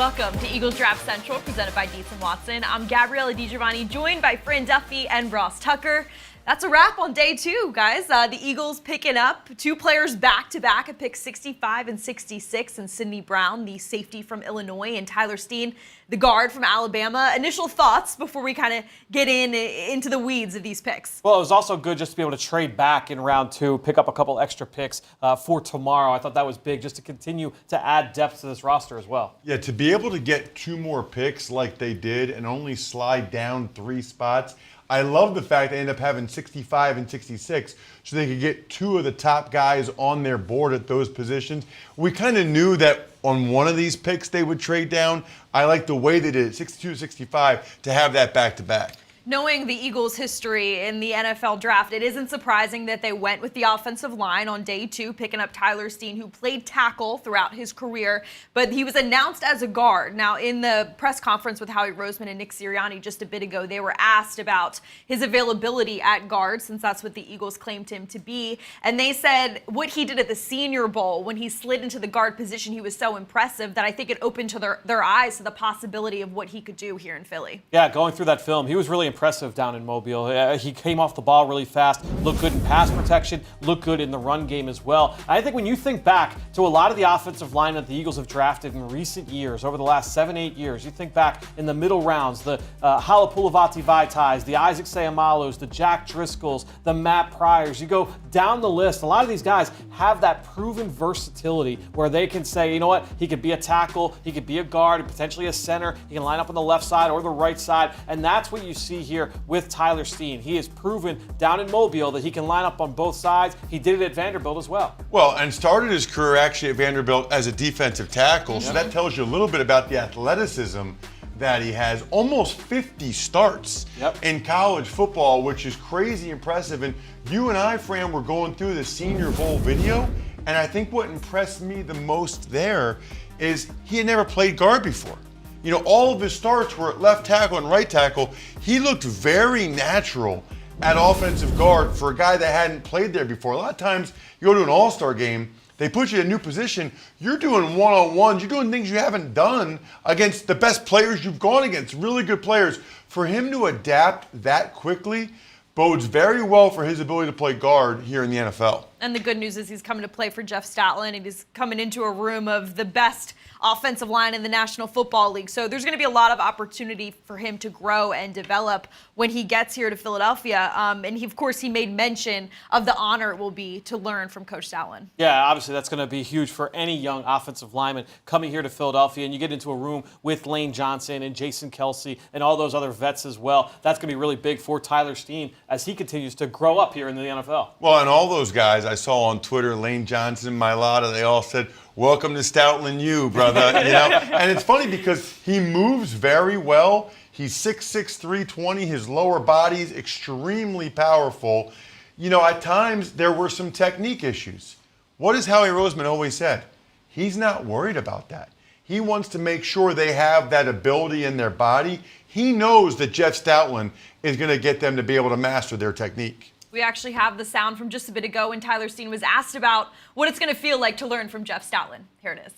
Welcome to Eagles Draft Central, presented by Dietz Watson. I'm Ella DiGiovanni, joined by Fran Duffy and Ross Tucker. That's a wrap on day two, guys. The Eagles picking up two players back-to-back at pick 65 and 66, and Sydney Brown, the safety from Illinois, and Tyler Steen, the guard from Alabama. Initial thoughts before we kind of get into the weeds of these picks? Well, it was also good just to be able to trade back in round two, pick up a couple extra picks for tomorrow. I thought that was big just to continue to add depth to this roster as well. Yeah, to be able to get two more picks like they did and only slide down 3 spots. I love the fact they ended up having 65 and 66 so they could get two of the top guys on their board at those positions. We kind of knew that on one of these picks they would trade down. I like the way they did it, 62, 65, to have that back-to-back. Knowing the Eagles' history in the NFL draft, it isn't surprising that they went with the offensive line on day two, picking up Tyler Steen, who played tackle throughout his career, but he was announced as a guard. Now, in the press conference with Howie Roseman and Nick Sirianni just a bit ago, they were asked about his availability at guard, since that's what the Eagles claimed him to be, and they said what he did at the Senior Bowl when he slid into the guard position, he was so impressive that I think it opened to their eyes to the possibility of what he could do here in Philly. Yeah, going through that film, he was really impressive down in Mobile. He came off the ball really fast, looked good in pass protection, looked good in the run game as well. I think when you think back to a lot of the offensive line that the Eagles have drafted in recent years, over the last 7-8 years, you think back in the middle rounds, the Halapoulivaati Vaitais, the Isaac Seumalus, the Jack Driscolls, the Matt Pryors. You go down the list, a lot of these guys have that proven versatility where they can say, you know what, he could be a tackle, he could be a guard, potentially a center, he can line up on the left side or the right side, and that's what you see here with Tyler Steen. He has proven down in Mobile that he can line up on both sides. He did it at Vanderbilt as well. Well, and started his career actually at Vanderbilt as a defensive tackle, so that tells you a little bit about the athleticism that he has. Almost 50 starts in college football, which is crazy impressive. And you and I, Fran, were going through the Senior Bowl video, and I think what impressed me the most there is he had never played guard before. You know, all of his starts were at left tackle and right tackle. He looked very natural at offensive guard for a guy that hadn't played there before. A lot of times you go to an all-star game, they put you in a new position, you're doing one-on-ones, you're doing things you haven't done against the best players you've gone against, really good players. For him to adapt that quickly bodes very well for his ability to play guard here in the NFL. And the good news is he's coming to play for Jeff Stoutland, and he's coming into a room of the best offensive line in the National Football League. So there's going to be a lot of opportunity for him to grow and develop when he gets here to Philadelphia. And he, of course, he made mention of the honor it will be to learn from Coach Stoutland. Yeah, obviously that's going to be huge for any young offensive lineman coming here to Philadelphia, and you get into a room with Lane Johnson and Jason Kelsey and all those other vets as well. That's going to be really big for Tyler Steen as he continues to grow up here in the NFL. Well, and all those guys I saw on Twitter, Lane Johnson, Mailata, they all said, "Welcome to Stoutland U, brother." You know? And it's funny because he moves very well. He's 6'6", 320. His lower body's extremely powerful. You know, at times there were some technique issues. What has Howie Roseman always said? He's not worried about that. He wants to make sure they have that ability in their body. He knows that Jeff Stoutland is going to get them to be able to master their technique. We actually have the sound from just a bit ago when Tyler Steen was asked about what it's going to feel like to learn from Jeff Stoutland. Here it is.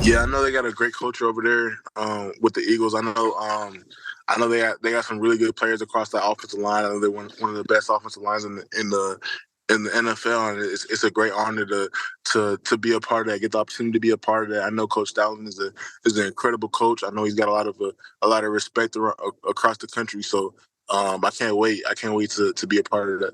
Yeah, I know they got a great coach over there with the Eagles. I know they got some really good players across the offensive line. I know they're one of the best offensive lines in the NFL, and it's a great honor to be a part of that, get the opportunity to be a part of that. I know Coach Stoutland is an incredible coach. I know he's got a lot of respect across the country. So I can't wait. I can't wait to be a part of that.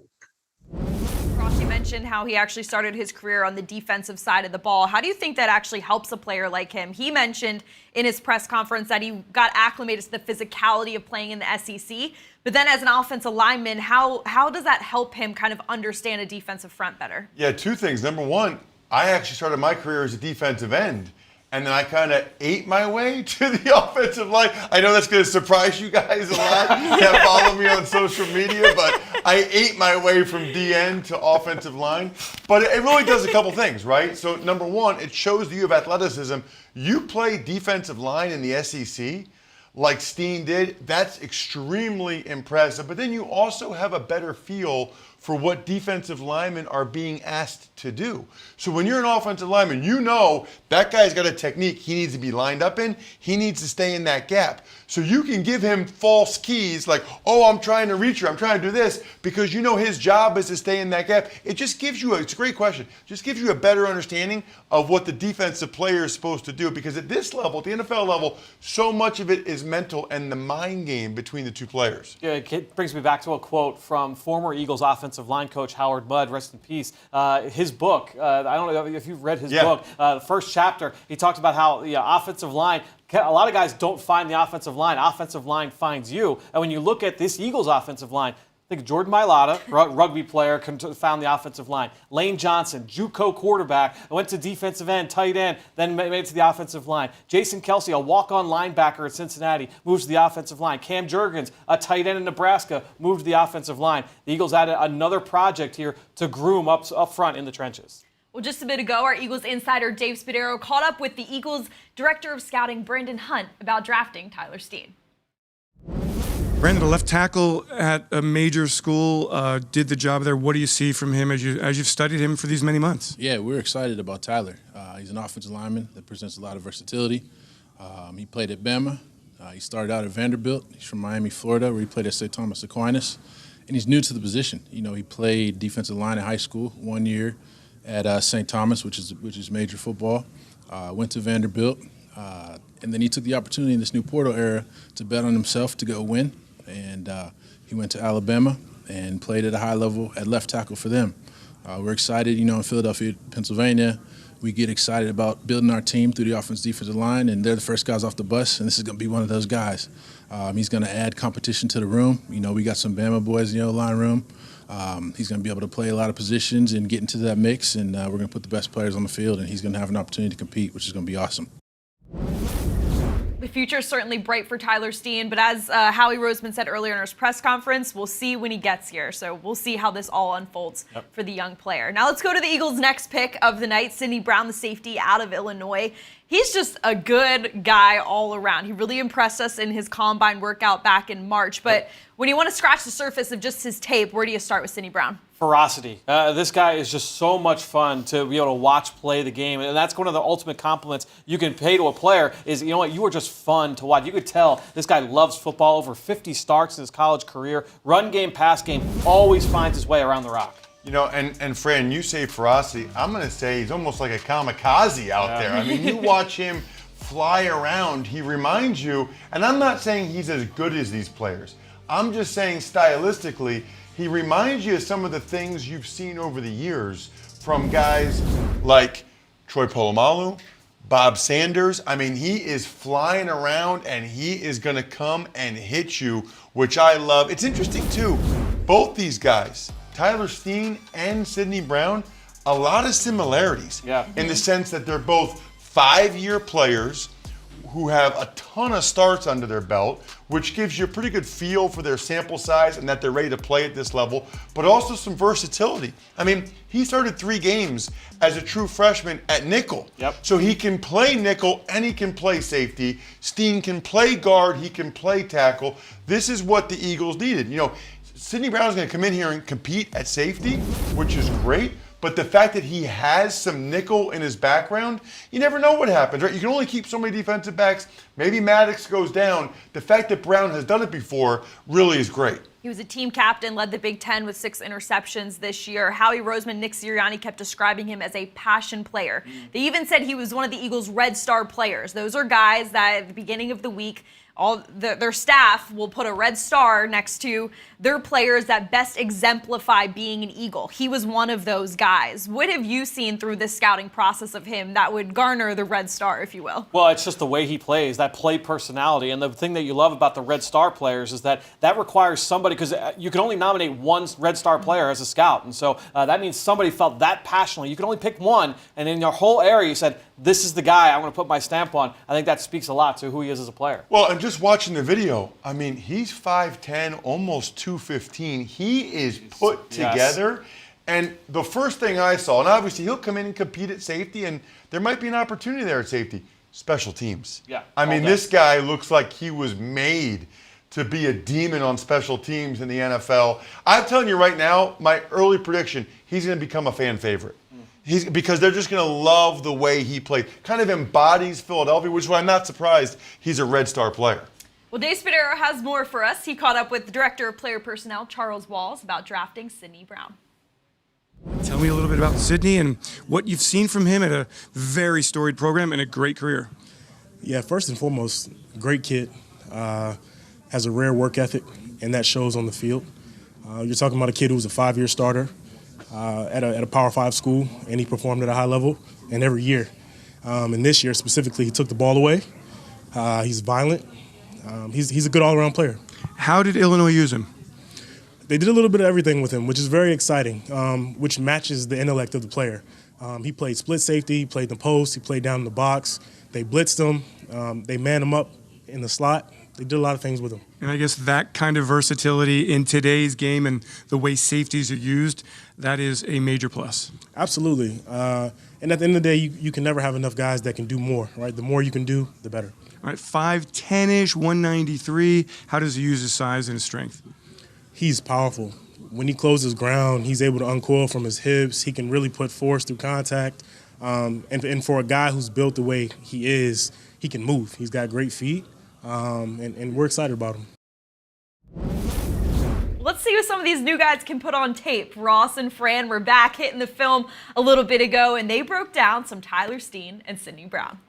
Ross, you mentioned how he actually started his career on the defensive side of the ball. How do you think that actually helps a player like him? He mentioned in his press conference that he got acclimated to the physicality of playing in the SEC. But then as an offensive lineman, how does that help him kind of understand a defensive front better? Yeah, two things. Number one, I actually started my career as a defensive end. And then I kind of ate my way to the offensive line. I know that's going to surprise you guys a lot that follow me on social media, but I ate my way from DN to offensive line. But it really does a couple things, right? So number one, it shows that you have athleticism. You play defensive line in the SEC, like Steen did, that's extremely impressive. But then you also have a better feel for what defensive linemen are being asked to do. So when you're an offensive lineman, you know that guy's got a technique he needs to be lined up in. He needs to stay in that gap. So you can give him false keys like, oh, I'm trying to reach her, I'm trying to do this, because you know his job is to stay in that gap. It just gives you, it's a great question, just gives you a better understanding of what the defensive player is supposed to do. Because at this level, at the NFL level, so much of it is mental and the mind game between the two players. Yeah, it brings me back to a quote from former Eagles offensive line coach Howard Mudd, rest in peace. His book, I don't know if you've read his book, the first chapter, he talked about how the offensive line, a lot of guys don't find the offensive line finds you. And when you look at this Eagles offensive line, I think Jordan Mailata, rugby player, found the offensive line. Lane Johnson, JUCO quarterback, went to defensive end, tight end, then made it to the offensive line. Jason Kelsey, a walk-on linebacker at Cincinnati, moves to the offensive line. Cam Jurgens, a tight end in Nebraska, moved to the offensive line. The Eagles added another project here to groom up front in the trenches. Well, just a bit ago, our Eagles insider Dave Spadaro caught up with the Eagles director of scouting, Brandon Hunt, about drafting Tyler Steen. Brandon, a left tackle at a major school, did the job there. What do you see from him as you've studied him for these many months? Yeah, we're excited about Tyler. He's an offensive lineman that presents a lot of versatility. He played at Bama. He started out at Vanderbilt. He's from Miami, Florida, where he played at St. Thomas Aquinas. And he's new to the position. You know, he played defensive line in high school 1 year at St. Thomas, which is major football. Went to Vanderbilt. And then he took the opportunity in this new portal era to bet on himself to go win. And he went to Alabama and played at a high level at left tackle for them. We're excited, you know, in Philadelphia, Pennsylvania, we get excited about building our team through the offensive-defensive line, and they're the first guys off the bus, and this is going to be one of those guys. He's going to add competition to the room. You know, we got some Bama boys in the O-line room. He's going to be able to play a lot of positions and get into that mix, and we're going to put the best players on the field, and he's going to have an opportunity to compete, which is going to be awesome. The future is certainly bright for Tyler Steen, but as Howie Roseman said earlier in his press conference, we'll see when he gets here. So we'll see how this all unfolds for the young player. Now let's go to the Eagles' next pick of the night, Sydney Brown, the safety out of Illinois. He's just a good guy all around. He really impressed us in his combine workout back in March. But when you want to scratch the surface of just his tape, where do you start with Sydney Brown? Ferocity. This guy is just so much fun to be able to watch play the game. And that's one of the ultimate compliments you can pay to a player is, you know what, you are just fun to watch. You could tell this guy loves football, over 50 starts in his college career. Run game, pass game, always finds his way around the rock. You know, and Fran, you say ferocity. I'm going to say he's almost like a kamikaze out there. I mean, you watch him fly around. He reminds you, and I'm not saying he's as good as these players. I'm just saying stylistically, he reminds you of some of the things you've seen over the years from guys like Troy Polamalu, Bob Sanders. I mean, he is flying around and he is going to come and hit you, which I love. It's interesting, too. Both these guys, Tyler Steen and Sydney Brown, a lot of similarities in the sense that they're both 5-year players who have a ton of starts under their belt, which gives you a pretty good feel for their sample size and that they're ready to play at this level, but also some versatility. I mean, he started 3 games as a true freshman at nickel. So he can play nickel and he can play safety. Steen can play guard, he can play tackle. This is what the Eagles needed. You know, Sydney Brown's going to come in here and compete at safety, which is great. But the fact that he has some nickel in his background, you never know what happens, right? You can only keep so many defensive backs. Maybe Maddox goes down. The fact that Brown has done it before really is great. He was a team captain, led the Big Ten with 6 interceptions this year. Howie Roseman, Nick Sirianni kept describing him as a passion player. They even said he was one of the Eagles' Red Star players. Those are guys that at the beginning of the week, their staff will put a red star next to their players that best exemplify being an Eagle. He was one of those guys. What have you seen through this scouting process of him that would garner the red star, if you will? Well, it's just the way he plays, that play personality. And the thing that you love about the red star players is that requires somebody, because you can only nominate one red star player as a scout. And so that means somebody felt that passionately. You can only pick one, and in your whole area you said, this is the guy I want to put my stamp on. I think that speaks a lot to who he is as a player. Well, and just watching the video, I mean, he's 5'10", almost 215. He is put together. And the first thing I saw, and obviously he'll come in and compete at safety, and there might be an opportunity there at safety. Special teams. Yeah, I all mean, day. this guy looks like he was made to be a demon on special teams in the NFL. I'm telling you right now, my early prediction, he's going to become a fan favorite. Because they're just going to love the way he played. Kind of embodies Philadelphia, which is why I'm not surprised he's a Red Star player. Well, Dave Spadaro has more for us. He caught up with the Director of Player Personnel, Charles Walls, about drafting Sydney Brown. Tell me a little bit about Sydney and what you've seen from him at a very storied program and a great career. Yeah, first and foremost, great kid. Has a rare work ethic, and that shows on the field. You're talking about a kid who was a 5-year starter at a Power 5 school, and he performed at a high level, and every year. And this year specifically, he took the ball away. He's violent. He's a good all-around player. How did Illinois use him? They did a little bit of everything with him, which is very exciting, which matches the intellect of the player. He played split safety, he played the post, he played down in the box. They blitzed him. They manned him up in the slot. They did a lot of things with him. And I guess that kind of versatility in today's game and the way safeties are used, that is a major plus. Absolutely. And at the end of the day, you can never have enough guys that can do more, right? The more you can do, the better. All right, 5'10"-ish, 193. How does he use his size and his strength? He's powerful. When he closes ground, he's able to uncoil from his hips. He can really put force through contact. And for a guy who's built the way he is, he can move. He's got great feet. And we're excited about him. Let's see what some of these new guys can put on tape. Ross and Fran were back hitting the film a little bit ago, and they broke down some Tyler Steen and Sydney Brown.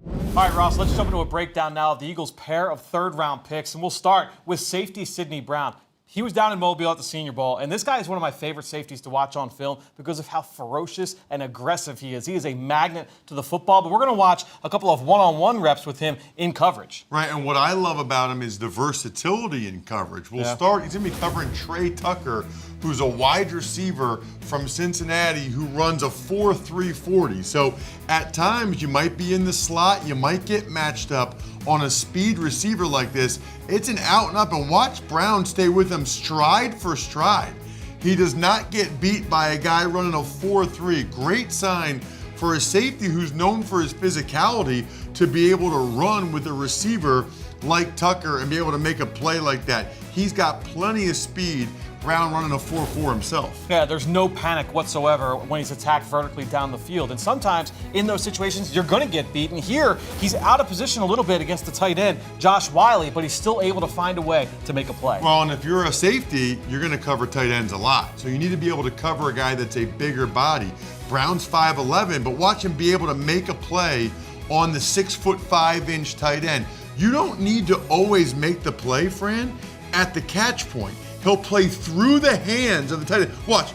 All right, Ross, let's jump into a breakdown now of the Eagles' pair of third-round picks, and we'll start with safety Sydney Brown. He was down in Mobile at the Senior Bowl, and this guy is one of my favorite safeties to watch on film because of how ferocious and aggressive he is. He is a magnet to the football, but we're going to watch a couple of one-on-one reps with him in coverage. Right, and what I love about him is the versatility in coverage. We'll start, he's going to be covering Trey Tucker, who's a wide receiver from Cincinnati who runs a 4.3 40. So at times you might be in the slot, you might get matched up on a speed receiver like this. It's an out and up, and watch Brown stay with him stride for stride. He does not get beat by a guy running a 4.3. Great sign for a safety who's known for his physicality to be able to run with a receiver like Tucker and be able to make a play like that. He's got plenty of speed. Brown running a 4.4 himself. Yeah, there's no panic whatsoever when he's attacked vertically down the field. And sometimes in those situations, you're going to get beaten. Here, he's out of position a little bit against the tight end, Josh Wiley, but he's still able to find a way to make a play. Well, and if you're a safety, you're going to cover tight ends a lot. So you need to be able to cover a guy that's a bigger body. Brown's 5'11", but watch him be able to make a play on the 6'5" tight end. You don't need to always make the play, Fran, at the catch point. He'll play through the hands of the tight end. Watch,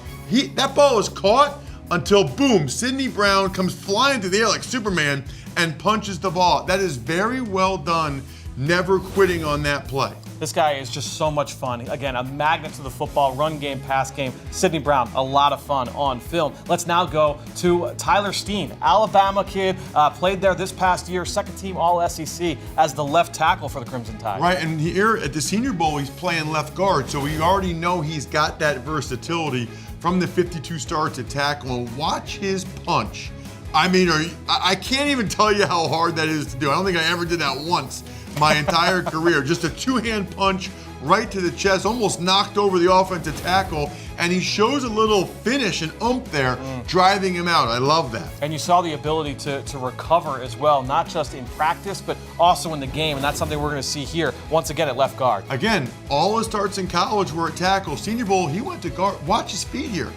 that ball is caught until, boom, Sydney Brown comes flying through the air like Superman and punches the ball. That is very well done, never quitting on that play. This guy is just so much fun. Again, a magnet to the football, run game, pass game. Sydney Brown, a lot of fun on film. Let's now go to Tyler Steen, Alabama kid, played there this past year, second team All-SEC as the left tackle for the Crimson Tide. Right, and here at the Senior Bowl, he's playing left guard, so we already know he's got that versatility from the 52 starts at tackle. And watch his punch. I mean, I can't even tell you how hard that is to do. I don't think I ever did that once my entire career. Just a two-hand punch right to the chest, almost knocked over the offensive tackle, and he shows a little finish and there, driving him out. I love that. And you saw the ability to recover as well, not just in practice, but also in the game, and that's something we're going to see here once again at left guard. Again, all his starts in college were at tackle. Senior Bowl, he went to guard. Watch his feet here.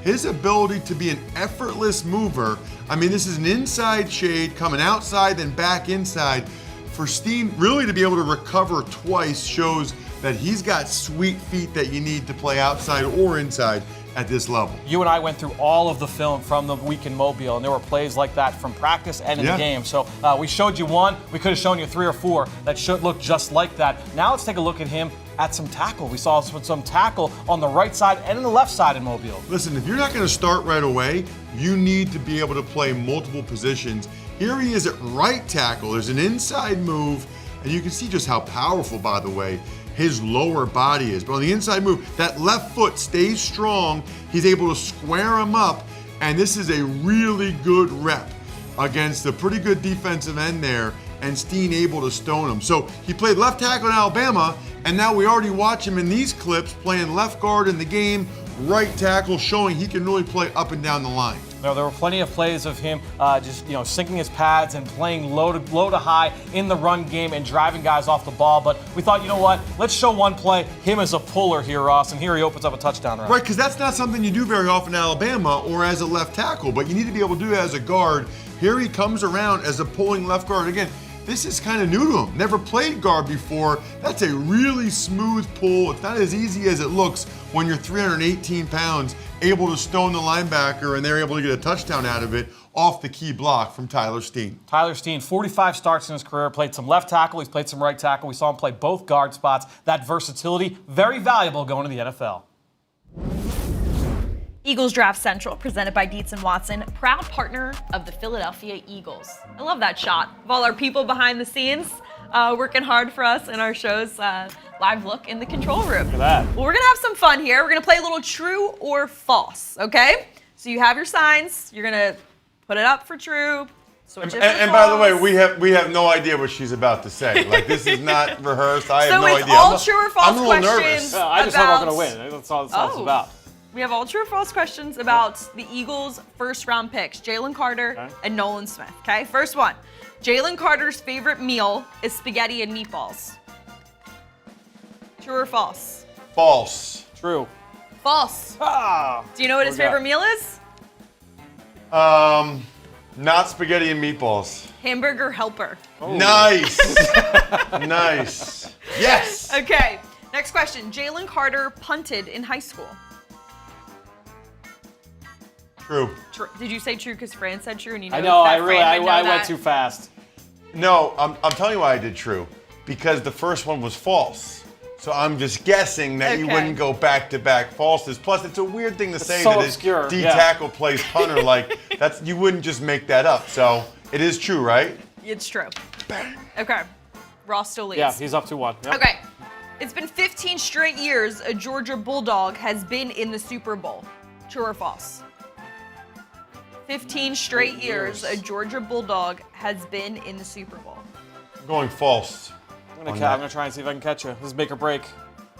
His ability to be an effortless mover. I mean, this is an inside shade, coming outside, then back inside. For Steen really to be able to recover twice shows that he's got sweet feet that you need to play outside or inside at this level. You and I went through all of the film from the week in Mobile, and there were plays like that from practice and in the game. So we showed you one. We could have shown you 3 or 4 that should look just like that. Now let's take a look at him at some tackle. We saw some tackle on the right side and on the left side in Mobile. Listen, if you're not going to start right away, you need to be able to play multiple positions. Here he is at right tackle. There's an inside move, and you can see just how powerful, by the way, his lower body is. But on the inside move, that left foot stays strong. He's able to square him up, and this is a really good rep. against a pretty good defensive end there, and Steen able to stone him. So he played left tackle in Alabama, and now we already watch him in these clips playing left guard in the game, right tackle, showing he can really play up and down the line. No, there were plenty of plays of him just sinking his pads and playing low to high in the run game and driving guys off the ball. But we thought, you know what? Let's show one play, him as a puller here, Ross, and here he opens up a touchdown run. Right, because that's not something you do very often in Alabama or as a left tackle, but you need to be able to do it as a guard. Here he comes around as a pulling left guard. Again, this is kind of new to him. Never played guard before. That's a really smooth pull. It's not as easy as it looks when you're 318 pounds, able to stone the linebacker, and they're able to get a touchdown out of it off the key block from Tyler Steen. Tyler Steen, 45 starts in his career, played some left tackle, he's played some right tackle. We saw him play both guard spots. That versatility, very valuable going to the NFL. Eagles Draft Central, presented by Dietz Watson, proud partner of the Philadelphia Eagles. I love that shot of all our people behind the scenes working hard for us in our show's live look in the control room. Look at that. Well, we're going to have some fun here. We're going to play a little true or false, okay? So you have your signs. You're going to put it up for true. Switch it for And by the way, false. we have no idea what she's about to say. Like, this is not rehearsed. I have So no it's idea. all true or false I'm a little questions. nervous. I just hope I'm about- going to win. That's all it's about. We have all true or false questions about the Eagles' first-round picks, Jalen Carter Okay. and Nolan Smith, okay? First one, Jalen Carter's favorite meal is spaghetti and meatballs. True or false? False. True. False. Ah. Do you know what his What we got? favorite meal is? Not spaghetti and meatballs. Hamburger helper. Nice. Nice. Yes. Okay, next question. Jalen Carter punted in high school. True. Did you say true because Fran said true and you know I know, that I really, Fran would know I that? went too fast. No, I'm telling you why I did true. Because the first one was false. So I'm just guessing that you Okay. wouldn't go back-to-back falses. Plus, it's a weird thing to say so that obscure, a D yeah. tackle plays punter. Like, you wouldn't just make that up. So it is true, right? It's true. Okay, Ross still leads. Yeah, he's up to 1. Yep. Okay. It's been 15 straight years a Georgia Bulldog has been in the Super Bowl. True or false? 15 straight years a Georgia Bulldog has been in the Super Bowl. I'm going false. I'm gonna try and see if I can catch you. This is make or break.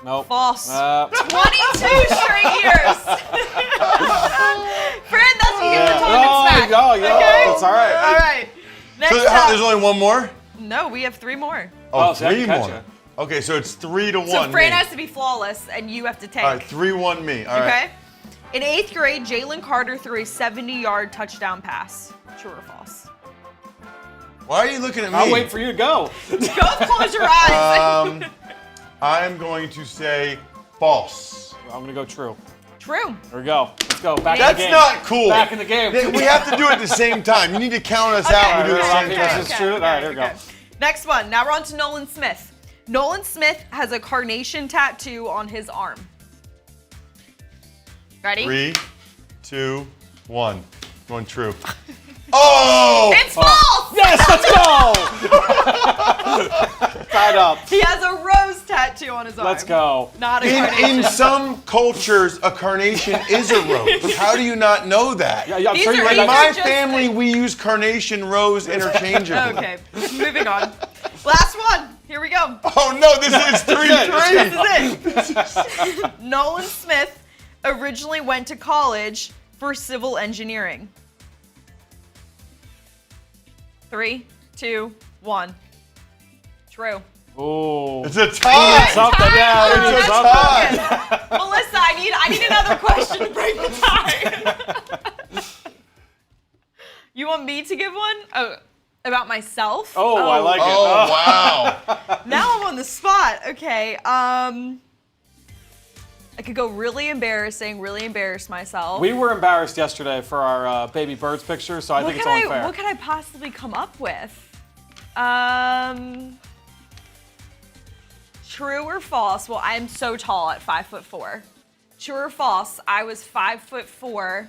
Nope. False. 22 straight years. Fran, that's what you get for talking smack. Okay? That's all right. All right. Next So up. there's only one more? No, we have 3 more. Oh, so I can 3 catch more. ya. Okay, so it's 3-1. So Fran me. has to be flawless, and you have to take. All right, 3-1 me. All right. Okay. In 8th grade, Jalen Carter threw a 70-yard touchdown pass. True or false? Why are you looking at me? I'll wait for you to go. Both close your eyes. I'm going to say false. I'm gonna go true. True. Here we go. Let's go. Back in That's the game. not cool. Back in the game. We have to do it at the same time. You need to count us out and do it at the same okay, time. This is true. All right, here we go. Next one. Now we're on to Nolan Smith. Nolan Smith has a carnation tattoo on his arm. Ready? 3, 2, 1. Going true. Oh! It's false! Yes, let's go. Tied up. He has a rose tattoo on his arm. Let's go. Not a carnation. In some cultures, a carnation is a rose. How do you not know that? Yeah, I'm These sure are you read In These that. my just family, we use carnation rose interchangeably. Okay, moving on. Last one. Here we go. Oh no, this is 3-3. This is it. Nolan Smith originally went to college for civil engineering. 3, 2, 1. True. Ooh. It's a tie. Something, yeah, Oh, we did it's a that's something. broken. Melissa, I need another question to break the tie. You want me to give one? Oh, about myself? Oh, I like it. Oh wow. Now I'm on the spot. Okay. I could go really embarrass myself. We were embarrassed yesterday for our baby birds picture, so I think it's only fair. What could I possibly come up with? True or false? Well, I'm so tall at 5'4". True or false? I was 5'4"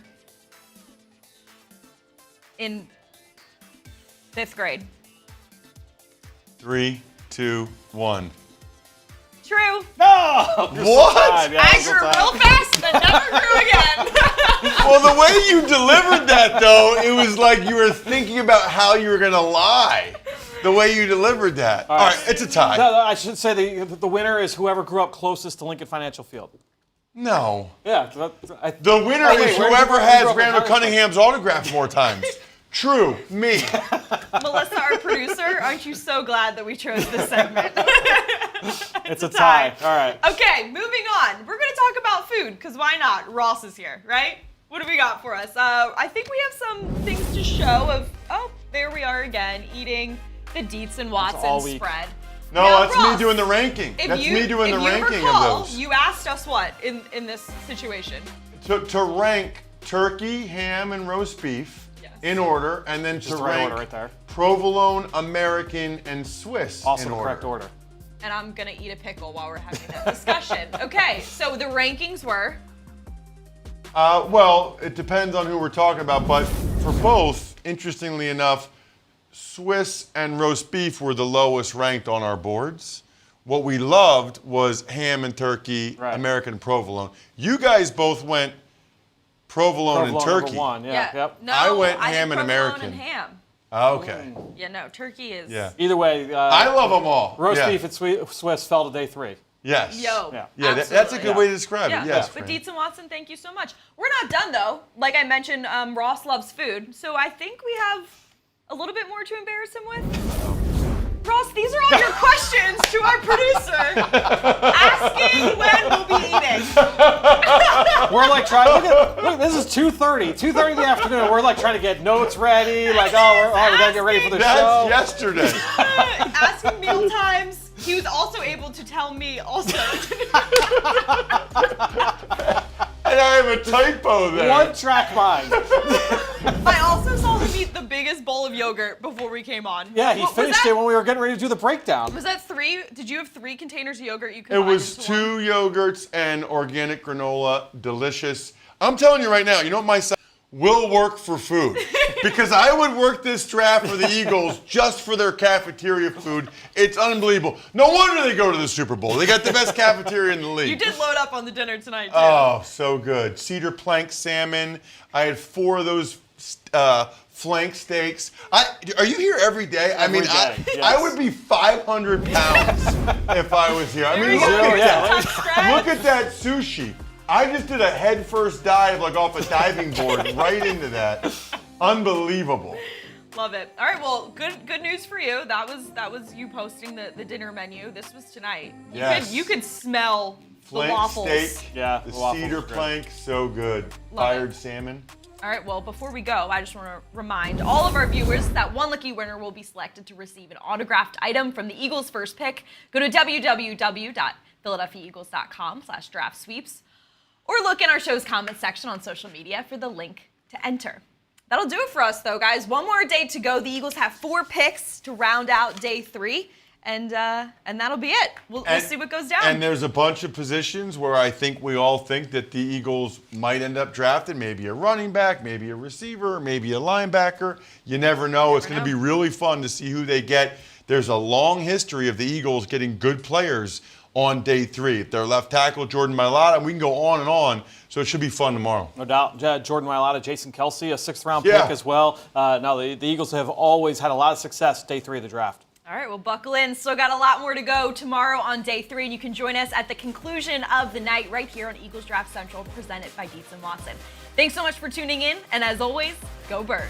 in 5th grade. 3, 2, 1. True. No! You're so What? tied. Yeah, I you're so grew tied. real fast and never grew again. Well, the way you delivered that, though, it was like you were thinking about how you were going to lie. The way you delivered that. All right, it's a tie. No, I should say the winner is whoever grew up closest to Lincoln Financial Field. No. Yeah. The winner is whoever has Randall Cunningham's autograph more times. True, me. Melissa, our producer, aren't you so glad that we chose this segment? It's a tie. All right. Okay, moving on. We're going to talk about food, because why not? Ross is here, right? What do we got for us? I think we have some things to show of, there we are again, eating the Dietz and Watson spread. No, now, that's Ross, me doing the ranking. That's me doing the ranking recall, of those. You asked us what in this situation? To rank turkey, ham, and roast beef in order, and then to rank order right there. provolone, American, and Swiss Also in the order. correct order. And I'm going to eat a pickle while we're having that discussion. Okay, so the rankings were? Well, it depends on who we're talking about, but for both, interestingly enough, Swiss and roast beef were the lowest ranked on our boards. What we loved was ham and turkey, American provolone. You guys both went provolone and turkey. Number one, yep. No, I went I ham did and provolone American. And ham. Okay. Yeah, no, turkey is. Yeah. Either way, I love them all. Roast beef and Swiss fell to day 3. Yes. Yo. Yeah, that's a good way to describe it. Yes. But Dietz and Watson, thank you so much. We're not done though. Like I mentioned, Ross loves food, so I think we have a little bit more to embarrass him with. Ross, these are all your questions to our producer, asking when we'll be eating. We're like trying. Look, this is 2:30. 2:30 in the afternoon. We're like trying to get notes ready. Like, we're gotta get ready for the show. That's yesterday. Asking meal times. He was also able to tell me also. And I have a typo there. One track mind. I also saw him eat the biggest bowl of yogurt before we came on. Yeah, he finished it when we were getting ready to do the breakdown. Was that 3? Did you have 3 containers of yogurt you could It was 2 yogurts and organic granola. Delicious. I'm telling you right now, you know what my son will work for food. Because I would work this draft for the Eagles just for their cafeteria food. It's unbelievable. No wonder they go to the Super Bowl. They got the best cafeteria in the league. You did load up on the dinner tonight, too. Oh, so good. Cedar plank salmon. I had 4 of those flank steaks. Are you here every day? Every day, yes. I would be 500 pounds if I was here. I mean, look at that sushi. I just did a head first dive, like off a diving board, right into that. Unbelievable. Love it. All right, well, good news for you. That was you posting the dinner menu. This was tonight. You could smell Flank the waffles. steak, Yeah, the waffles cedar are great. plank, so good. Fired salmon. All right, well, before we go, I just want to remind all of our viewers that one lucky winner will be selected to receive an autographed item from the Eagles' first pick. Go to www.philadelphiaeagles.com/draft-sweeps or look in our show's comments section on social media for the link to enter. That'll do it for us, though, guys. One more day to go. The Eagles have 4 picks to round out day 3, and that'll be it. We'll see what goes down. And there's a bunch of positions where I think we all think that the Eagles might end up drafting maybe a running back, maybe a receiver, maybe a linebacker. You never know. It's going to be really fun to see who they get. There's a long history of the Eagles getting good players on day 3. Their left tackle, Jordan Mailata, and we can go on and on. So it should be fun tomorrow. No doubt. Jordan Mailata, Jason Kelsey, a 6th-round pick as well. The Eagles have always had a lot of success day 3 of the draft. All right, well, buckle in. Still got a lot more to go tomorrow on day 3, and you can join us at the conclusion of the night right here on Eagles Draft Central, presented by Dietz and Watson. Thanks so much for tuning in, and as always, go Birds.